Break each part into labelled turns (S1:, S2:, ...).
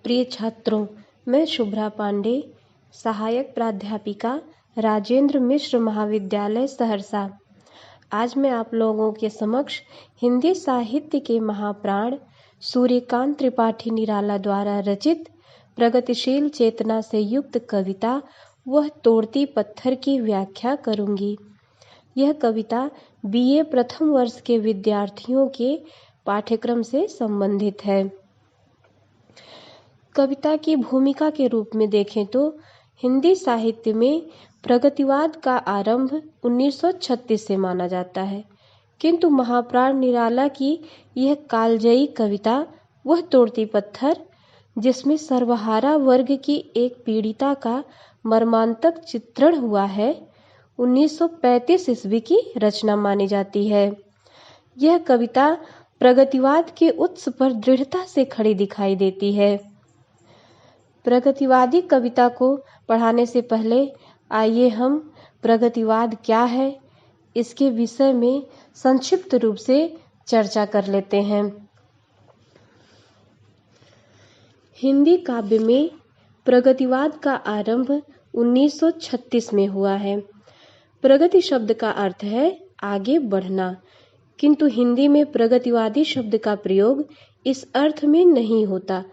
S1: प्रिय छात्रों, मैं शुभ्रा पांडे, सहायक प्राध्यापिका, राजेंद्र मिश्र महाविद्यालय सहरसा। आज मैं आप लोगों के समक्ष हिंदी साहित्य के महाप्राण सूर्यकांत त्रिपाठी निराला द्वारा रचित प्रगतिशील चेतना से युक्त कविता वह तोड़ती पत्थर की व्याख्या करूंगी। यह कविता बीए प्रथम वर्ष के विद्यार्थियों के पाठ्यक्रम से संबंधित है। कविता की भूमिका के रूप में देखें तो हिंदी साहित्य में प्रगतिवाद का आरंभ 1936 से माना जाता है, किंतु महाप्राण निराला की यह कालजयी कविता वह तोड़ती पत्थर, जिसमें सर्वहारा वर्ग की एक पीड़िता का मर्मांतक चित्रण हुआ है, 1935 ईस्वी की रचना मानी जाती है। यह कविता प्रगतिवाद के उत्स पर दृढ़ता से खड़ी दिखाई देती है। प्रगतिवादी कविता को पढ़ाने से पहले आइए हम प्रगतिवाद क्या है इसके विषय में संक्षिप्त रूप से चर्चा कर लेते हैं। हिंदी काव्य में प्रगतिवाद का आरंभ 1936 में हुआ है। प्रगति शब्द का अर्थ है आगे बढ़ना, किंतु हिंदी में प्रगतिवादी शब्द का प्रयोग इस अर्थ में नहीं होता।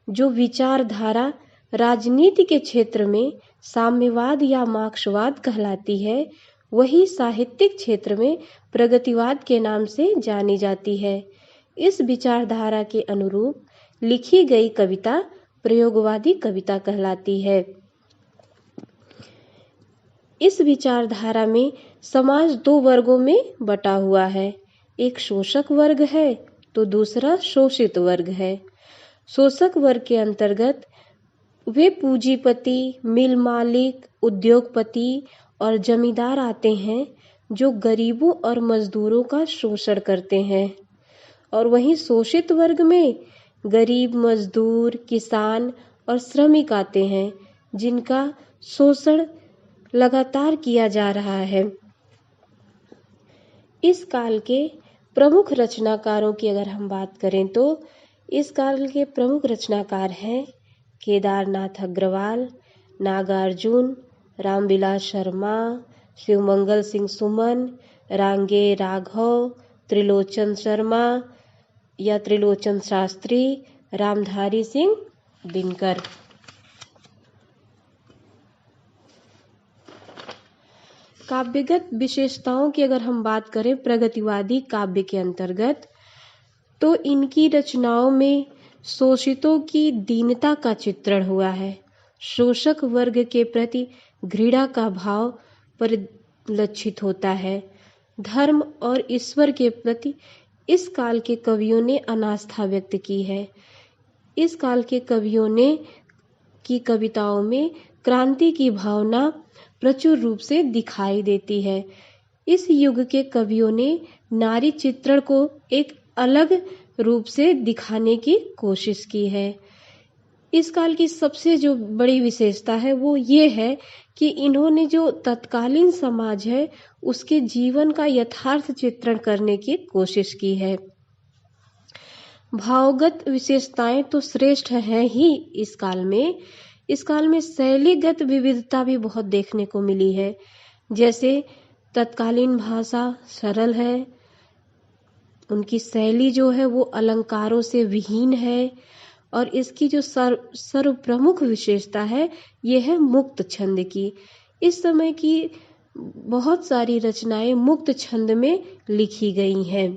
S1: जो विचारधारा राजनीति के क्षेत्र में साम्यवाद या मार्क्सवाद कहलाती है, वही साहित्यिक क्षेत्र में प्रगतिवाद के नाम से जानी जाती है। इस विचारधारा के अनुरूप लिखी गई कविता प्रयोगवादी कविता कहलाती है। इस विचारधारा में समाज दो वर्गों में बटा हुआ है, एक शोषक वर्ग है तो दूसरा शोषित वर्ग है। शोषक वर्ग के अंतर्गत वे पूंजीपति, मिल मालिक, उद्योगपति और जमींदार आते हैं जो गरीबों और मजदूरों का शोषण करते हैं, और वहीं शोषित वर्ग में गरीब, मजदूर, किसान और श्रमिक आते हैं जिनका शोषण लगातार किया जा रहा है। इस काल के प्रमुख रचनाकारों की अगर हम बात करें तो इस काल के प्रमुख रचनाकार हैं केदारनाथ अग्रवाल, नागार्जुन, रामविलास शर्मा, शिवमंगल सिंह सुमन, रांगे राघव, त्रिलोचन शर्मा या त्रिलोचन शास्त्री, रामधारी सिंह दिनकर। काव्यगत विशेषताओं की अगर हम बात करें प्रगतिवादी काव्य के अंतर्गत, तो इनकी रचनाओं में शोषितों की दीनता का चित्रण हुआ है। शोषक वर्ग के प्रति घृणा का भाव परिलक्षित होता है। धर्म और ईश्वर के प्रति इस काल के कवियों ने अनास्था व्यक्त की है। इस काल के कवियों ने की कविताओं में क्रांति की भावना प्रचुर रूप से दिखाई देती है। इस युग के कवियों ने नारी चित्रण को एक अलग रूप से दिखाने की कोशिश की है। इस काल की सबसे जो बड़ी विशेषता है वो ये है कि इन्होंने जो तत्कालीन समाज है उसके जीवन का यथार्थ चित्रण करने की कोशिश की है। भावगत विशेषताएं तो श्रेष्ठ हैं ही इस काल में। इस काल में शैलीगत विविधता भी बहुत देखने को मिली है। जैसे तत्कालीन भाषा सरल है, उनकी शैली जो है वो अलंकारों से विहीन है, और इसकी जो सर्व प्रमुख विशेषता है ये है मुक्त छंद की। इस समय की बहुत सारी रचनाएं मुक्त छंद में लिखी गई हैं।